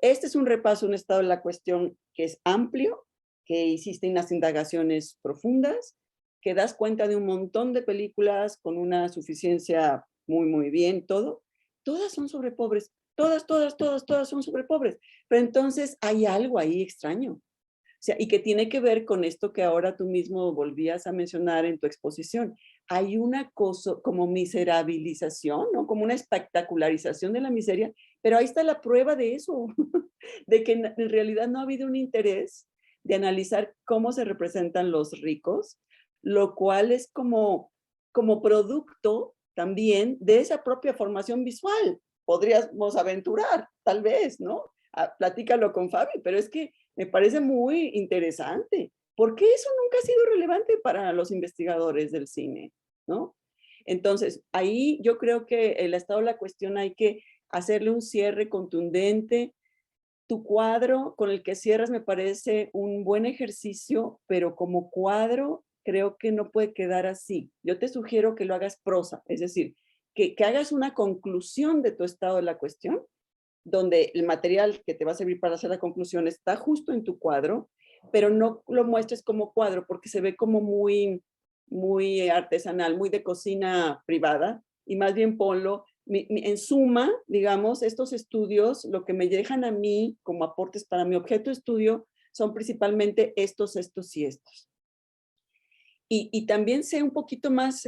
este es un repaso, un estado de la cuestión que es amplio, que hiciste unas indagaciones profundas, que das cuenta de un montón de películas con una suficiencia muy, muy bien, todo. Todas son sobre pobres. Todas, todas, todas, todas son sobre pobres. Pero entonces hay algo ahí extraño. O sea, y que tiene que ver con esto que ahora tú mismo volvías a mencionar en tu exposición. Hay una cosa como miserabilización, ¿no? Como una espectacularización de la miseria, pero ahí está la prueba de eso, de que en realidad no ha habido un interés de analizar cómo se representan los ricos, lo cual es como producto también de esa propia formación visual. Podríamos aventurar, tal vez, ¿no? Platícalo con Fabi, pero es que me parece muy interesante. ¿Por qué eso nunca ha sido relevante para los investigadores del cine? ¿No? Entonces, ahí yo creo que el estado de la cuestión hay que hacerle un cierre contundente. Tu cuadro con el que cierras me parece un buen ejercicio, pero como cuadro creo que no puede quedar así. Yo te sugiero que lo hagas prosa, es decir, que hagas una conclusión de tu estado de la cuestión donde el material que te va a servir para hacer la conclusión está justo en tu cuadro, pero no lo muestres como cuadro porque se ve como muy artesanal, muy de cocina privada, y más bien ponlo, en suma, digamos, estos estudios, lo que me dejan a mí como aportes para mi objeto de estudio son principalmente estos, estos y estos. Y también sé un poquito más,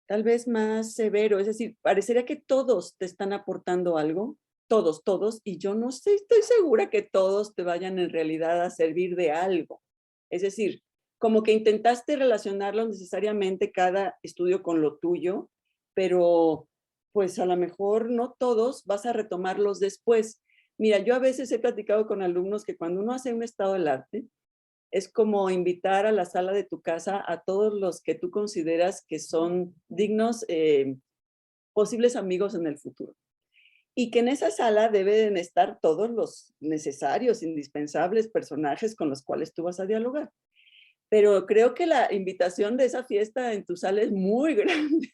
tal vez más severo, es decir, parecería que todos te están aportando algo, todos, todos, y yo no sé, estoy segura que todos te vayan en realidad a servir de algo. Es decir, como que intentaste relacionarlo necesariamente cada estudio con lo tuyo, pero pues a lo mejor no todos vas a retomarlos después. Mira, yo a veces he platicado con alumnos que cuando uno hace un estado del arte, es como invitar a la sala de tu casa a todos los que tú consideras que son dignos, posibles amigos en el futuro. Y que en esa sala deben estar todos los necesarios, indispensables personajes con los cuales tú vas a dialogar. Pero creo que la invitación de esa fiesta en tu sala es muy grande.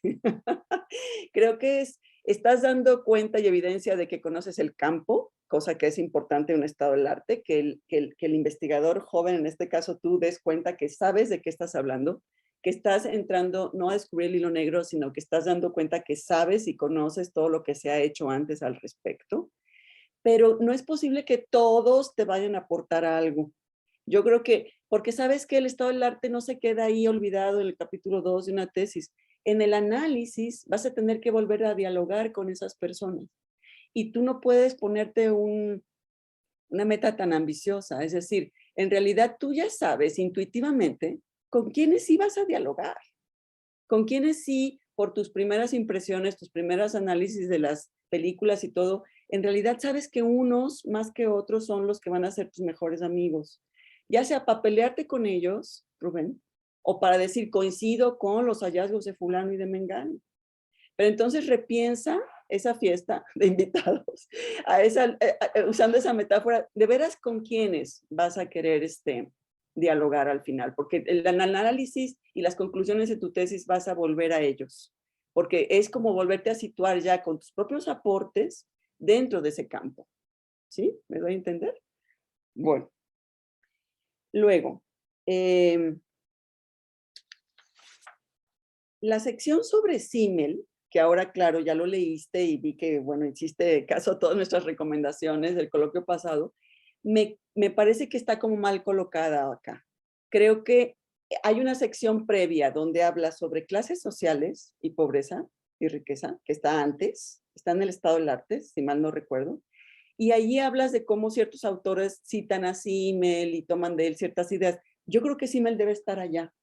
Creo que estás dando cuenta y evidencia de que conoces el campo, cosa que es importante en un estado del arte, que el investigador joven, en este caso tú, des cuenta que sabes de qué estás hablando, que estás entrando no a descubrir el hilo negro, sino que estás dando cuenta que sabes y conoces todo lo que se ha hecho antes al respecto. Pero no es posible que todos te vayan a aportar algo. Yo creo que, porque sabes que el estado del arte no se queda ahí olvidado en el capítulo 2 de una tesis. En el análisis vas a tener que volver a dialogar con esas personas. Y tú no puedes ponerte una meta tan ambiciosa. Es decir, en realidad tú ya sabes intuitivamente con quiénes sí vas a dialogar, con quiénes sí, por tus primeras impresiones, tus primeros análisis de las películas y todo, en realidad sabes que unos más que otros son los que van a ser tus mejores amigos. Ya sea para pelearte con ellos, Rubén, o para decir coincido con los hallazgos de fulano y de mengano. Pero entonces repiensa esa fiesta de invitados, usando esa metáfora, de veras con quiénes vas a querer dialogar al final, porque el análisis y las conclusiones de tu tesis vas a volver a ellos, porque es como volverte a situar ya con tus propios aportes dentro de ese campo. ¿Sí? ¿Me doy a entender? Bueno, luego, la sección sobre Simmel, que ahora, claro, ya lo leíste y vi que, bueno, hiciste caso a todas nuestras recomendaciones del coloquio pasado, me parece que está como mal colocada acá. Creo que hay una sección previa donde habla sobre clases sociales y pobreza y riqueza, que está antes, está en el estado del arte, si mal no recuerdo, y allí hablas de cómo ciertos autores citan a Simmel y toman de él ciertas ideas. Yo creo que Simmel debe estar allá,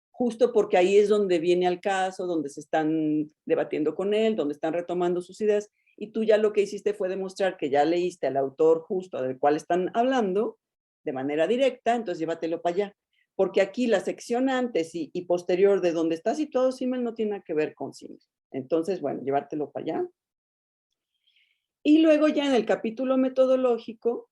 justo porque ahí es donde viene al caso, donde se están debatiendo con él, donde están retomando sus ideas, y tú ya lo que hiciste fue demostrar que ya leíste al autor justo del cual están hablando de manera directa, entonces llévatelo para allá. Porque aquí la sección antes y posterior de donde está situado Simmel no tiene nada que ver con Simmel. Entonces, bueno, llevártelo para allá. Y luego ya en el capítulo metodológico,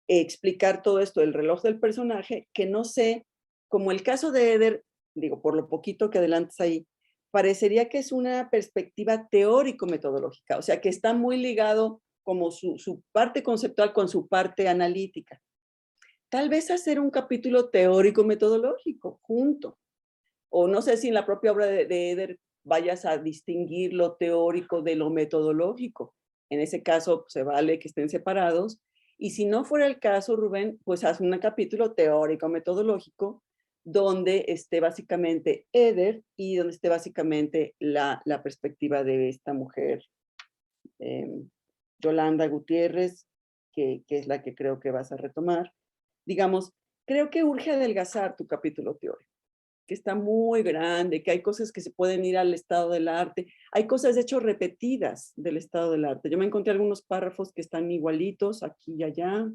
explicar todo esto del reloj del personaje, que no sé, como el caso de Eder, digo, por lo poquito que adelantas ahí, parecería que es una perspectiva teórico-metodológica, o sea, que está muy ligado como su parte conceptual con su parte analítica. Tal vez hacer un capítulo teórico-metodológico junto, o no sé si en la propia obra de Eder vayas a distinguir lo teórico de lo metodológico. En ese caso, se vale que estén separados. Y si no fuera el caso, Rubén, pues haz un capítulo teórico-metodológico donde esté básicamente Eder y donde esté básicamente la perspectiva de esta mujer, eh, Yolanda Gutiérrez, que es la que creo que vas a retomar. Digamos, creo que urge adelgazar tu capítulo teórico, que está muy grande, que hay cosas que se pueden ir al estado del arte, hay cosas de hecho repetidas del estado del arte. Yo me encontré algunos párrafos que están igualitos aquí y allá.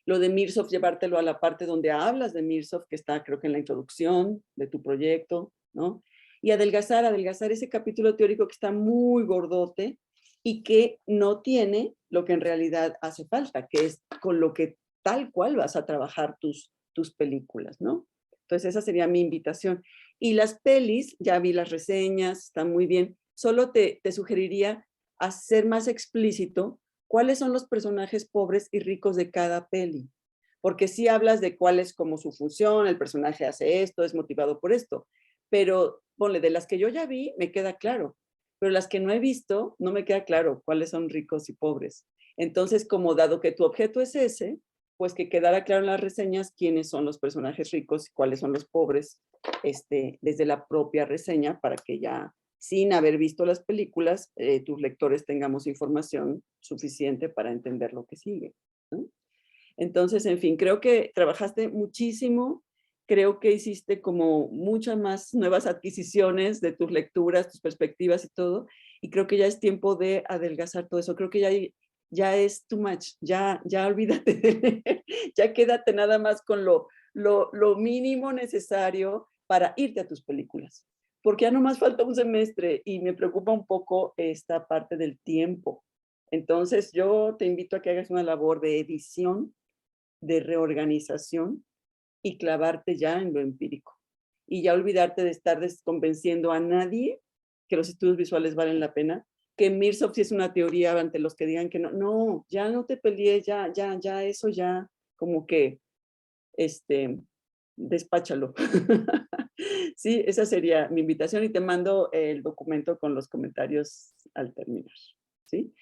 Lo de Mirsov, llevártelo a la parte donde hablas de Mirsov, que está creo que en la introducción de tu proyecto, ¿no? Y adelgazar ese capítulo teórico que está muy gordote y que no tiene lo que en realidad hace falta, que es con lo que tal cual vas a trabajar tus películas, ¿no? Entonces esa sería mi invitación. Y las pelis, ya vi las reseñas, están muy bien. Solo te sugeriría hacer más explícito cuáles son los personajes pobres y ricos de cada peli. Porque sí hablas de cuál es como su función, el personaje hace esto, es motivado por esto. Pero, ponle, de las que yo ya vi, me queda claro. Pero las que no he visto, no me queda claro cuáles son ricos y pobres. Entonces, como dado que tu objeto es ese, pues que quedara claro en las reseñas quiénes son los personajes ricos y cuáles son los pobres, desde la propia reseña, para que ya, sin haber visto las películas, tus lectores tengamos información suficiente para entender lo que sigue, ¿no? Entonces, en fin, creo que trabajaste muchísimo, creo que hiciste como muchas más nuevas adquisiciones de tus lecturas, tus perspectivas y todo, y creo que ya es tiempo de adelgazar todo eso. Creo que ya es too much, ya olvídate de leer, ya quédate nada más con lo mínimo necesario para irte a tus películas, porque ya nomás falta un semestre y me preocupa un poco esta parte del tiempo. Entonces yo te invito a que hagas una labor de edición, de reorganización y clavarte ya en lo empírico. Y ya olvidarte de estar desconvenciendo a nadie que los estudios visuales valen la pena, que Mirsov sí es una teoría ante los que digan que no. No, ya no te pelees, ya, eso ya como que, despáchalo. Sí, esa sería mi invitación y te mando el documento con los comentarios al terminar, ¿sí?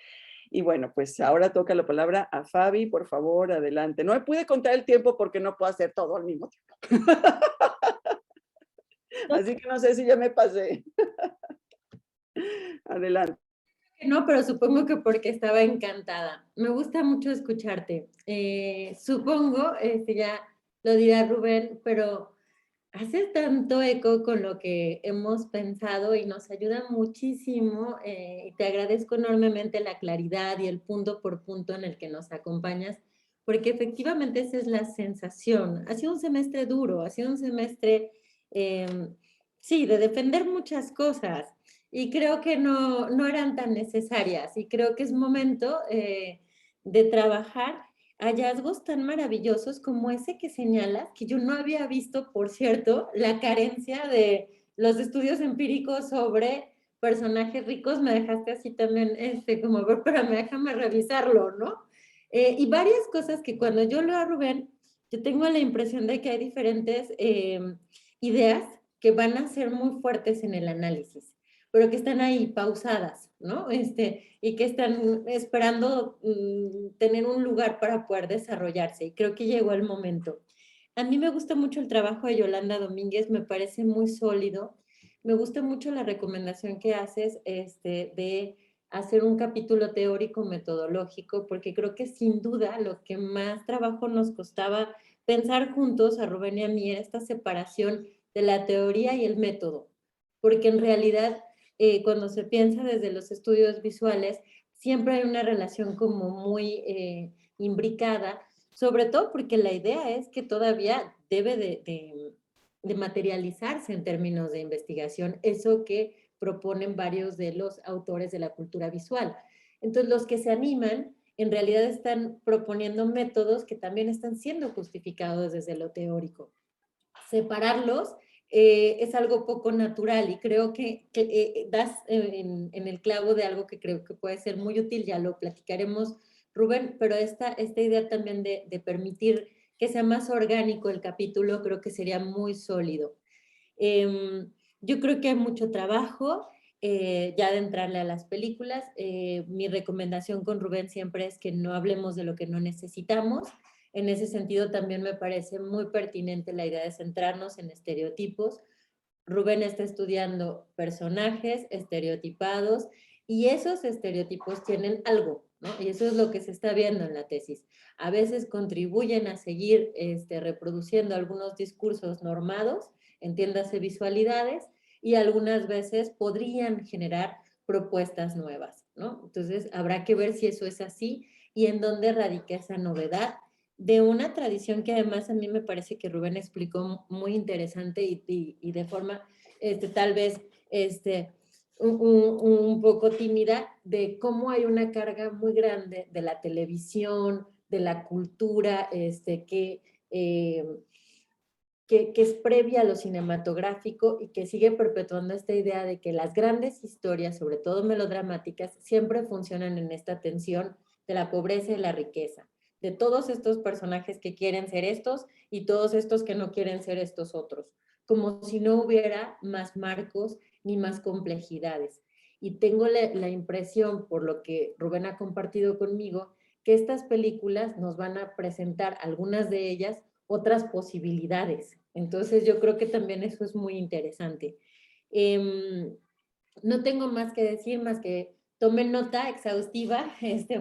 Y bueno, pues ahora toca la palabra a Fabi, por favor, adelante. No me pude contar el tiempo porque no puedo hacer todo al mismo tiempo. Así que no sé si ya me pasé. Adelante. No, pero supongo que porque estaba encantada. Me gusta mucho escucharte. Supongo, ya lo dirá Rubén, pero haces tanto eco con lo que hemos pensado y nos ayuda muchísimo. Y te agradezco enormemente la claridad y el punto por punto en el que nos acompañas, porque efectivamente esa es la sensación. Ha sido un semestre duro, ha sido un semestre, sí, de defender muchas cosas y creo que no eran tan necesarias y creo que es momento de trabajar hallazgos tan maravillosos como ese que señalas, que yo no había visto, por cierto, la carencia de los estudios empíricos sobre personajes ricos. Me dejaste así también, como, pero déjame revisarlo, ¿no? Y varias cosas que cuando yo leo a Rubén, yo tengo la impresión de que hay diferentes ideas que van a ser muy fuertes en el análisis, pero que están ahí pausadas, ¿no? Y que están esperando tener un lugar para poder desarrollarse. Y creo que llegó el momento. A mí me gusta mucho el trabajo de Yolanda Domínguez, me parece muy sólido. Me gusta mucho la recomendación que haces de hacer un capítulo teórico metodológico, porque creo que sin duda lo que más trabajo nos costaba pensar juntos a Rubén y a mí era esta separación de la teoría y el método, porque en realidad cuando se piensa desde los estudios visuales, siempre hay una relación como muy imbricada, sobre todo porque la idea es que todavía debe de materializarse en términos de investigación, eso que proponen varios de los autores de la cultura visual. Entonces, los que se animan en realidad están proponiendo métodos que también están siendo justificados desde lo teórico. Separarlos es algo poco natural y creo que das en el clavo de algo que creo que puede ser muy útil, ya lo platicaremos, Rubén, pero esta idea también de permitir que sea más orgánico el capítulo, creo que sería muy sólido. Yo creo que hay mucho trabajo ya de entrarle a las películas. Mi recomendación con Rubén siempre es que no hablemos de lo que no necesitamos. En ese sentido también me parece muy pertinente la idea de centrarnos en estereotipos. Rubén está estudiando personajes estereotipados y esos estereotipos tienen algo, ¿no? Y eso es lo que se está viendo en la tesis. A veces contribuyen a seguir reproduciendo algunos discursos normados, entiéndase visualidades, y algunas veces podrían generar propuestas nuevas, ¿no? Entonces, habrá que ver si eso es así y en dónde radica esa novedad de una tradición que además a mí me parece que Rubén explicó muy interesante y de forma tal vez un poco tímida, de cómo hay una carga muy grande de la televisión, de la cultura, que es previa a lo cinematográfico y que sigue perpetuando esta idea de que las grandes historias, sobre todo melodramáticas, siempre funcionan en esta tensión de la pobreza y la riqueza, de todos estos personajes que quieren ser estos y todos estos que no quieren ser estos otros, como si no hubiera más marcos ni más complejidades. Y tengo la impresión, por lo que Rubén ha compartido conmigo, que estas películas nos van a presentar, algunas de ellas, otras posibilidades. Entonces yo creo que también eso es muy interesante. No tengo más que decir, más que tomen nota exhaustiva,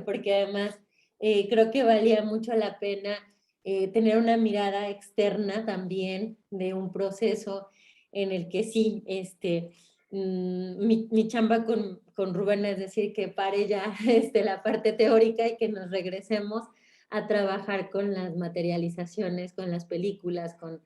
porque además creo que valía mucho la pena tener una mirada externa también de un proceso en el que sí, mi chamba con Rubén es decir que pare ya la parte teórica y que nos regresemos a trabajar con las materializaciones, con las películas, con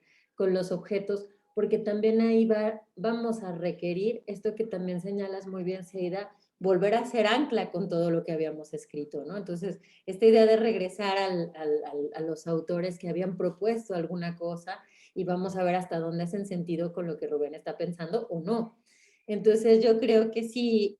los objetos, porque también ahí vamos a requerir esto que también señalas muy bien, Seida, volver a ser ancla con todo lo que habíamos escrito, ¿no? Entonces, esta idea de regresar a los autores que habían propuesto alguna cosa y vamos a ver hasta dónde hacen sentido con lo que Rubén está pensando o no. Entonces, yo creo que sí,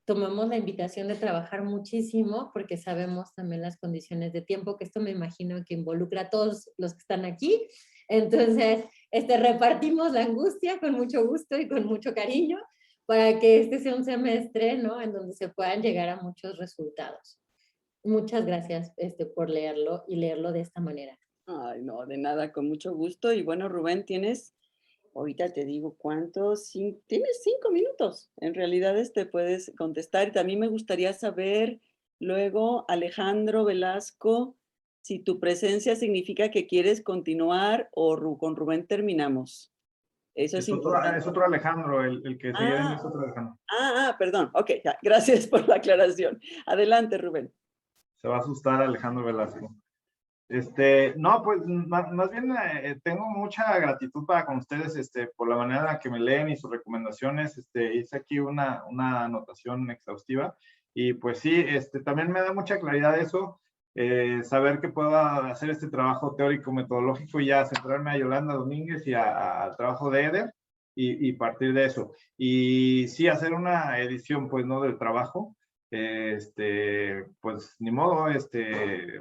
tomamos la invitación de trabajar muchísimo porque sabemos también las condiciones de tiempo, que esto me imagino que involucra a todos los que están aquí. Entonces, repartimos la angustia con mucho gusto y con mucho cariño para que este sea un semestre, ¿no?, en donde se puedan llegar a muchos resultados. Muchas gracias por leerlo y leerlo de esta manera. Ay, no, de nada, con mucho gusto. Y bueno, Rubén, ahorita te digo cuántos, tienes 5 minutos. En realidad puedes contestar. Y también me gustaría saber luego, Alejandro Velasco, si tu presencia significa que quieres continuar o con Rubén terminamos. Eso es importante. Es otro Alejandro, el que se viene es otro Alejandro. Perdón. Ok, ya, gracias por la aclaración. Adelante, Rubén. Se va a asustar Alejandro Velasco. No, pues más bien tengo mucha gratitud para con ustedes por la manera en la que me leen y sus recomendaciones. Hice aquí una anotación exhaustiva y pues sí, también me da mucha claridad eso, saber que puedo hacer este trabajo teórico metodológico y ya centrarme a Yolanda Domínguez y al trabajo de Eder y partir de eso. Y sí, hacer una edición, pues, ¿no?, del trabajo. Pues ni modo,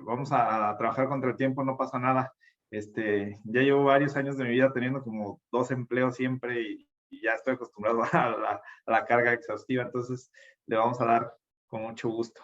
vamos a trabajar contra el tiempo, no pasa nada. Ya llevo varios años de mi vida teniendo como 2 empleos siempre y ya estoy acostumbrado a la carga exhaustiva, entonces le vamos a dar con mucho gusto.